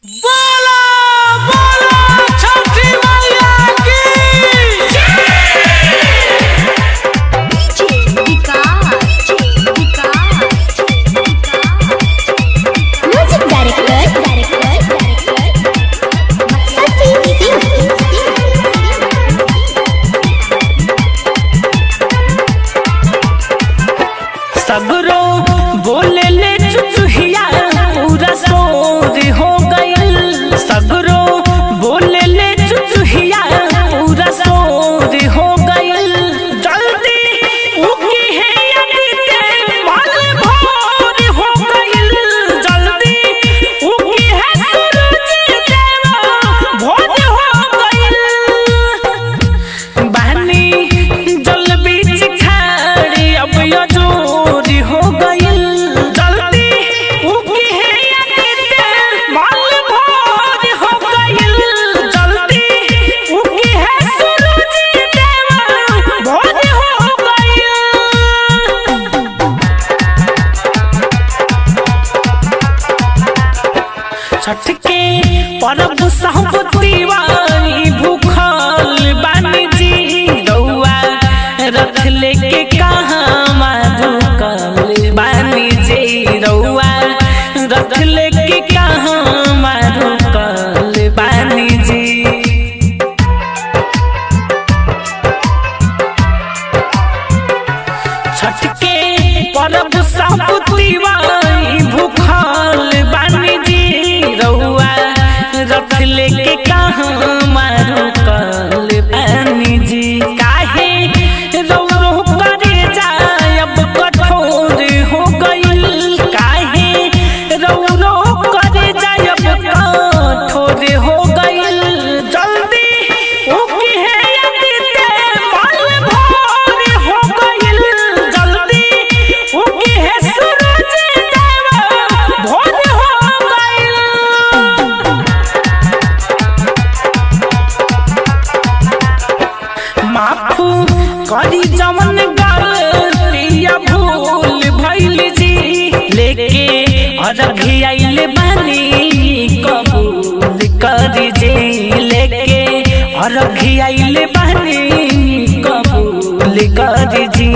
बोला बोला छठी मैया की म्यूजिक डायरेक्टर सची सगरो बोले ले चुचुहिया पूरा सोर हो गइल। सगरो बोले ले चुचुहिया पूरा सोर हो गइल। जल्दी उगी है अदिते माल भोर हो गइल। जल्दी उगी है सूरज देवा भोर हो गइल। बहनी जल बीच खाड़ी अब जोर हो गइल। जल्दी उगी है अदिते माल भोर हो गइल। जल्दी उगी है सूरज देवा भोर हो गइल। छठ के परब सहबतीवानी भूखल बानी जी। रउआ रख लेके कहाँ रुकल बानी जी। रउआ रख लेके कहाँ रुकल बानी जी। छठ के परब सहबतीवानी भूखल बानी जी। रउआ रख लेके कहाँ रुकल बानी जी। काहे रउरो करे जाय अब कठोर हो गइल। काहे रउरो करे जाय अब कठोर हो गइल। जल्दी उगी है अदिते माल भोर हो गइल। जल्दी उगी है सूरज देवा भोर हो गइल। माफू करी जमन गलतिया भूल भइल जी। लेके अरघी आइल बानी कबूल करी जी। लेके अरघी आइल बानी कबूल करी जी।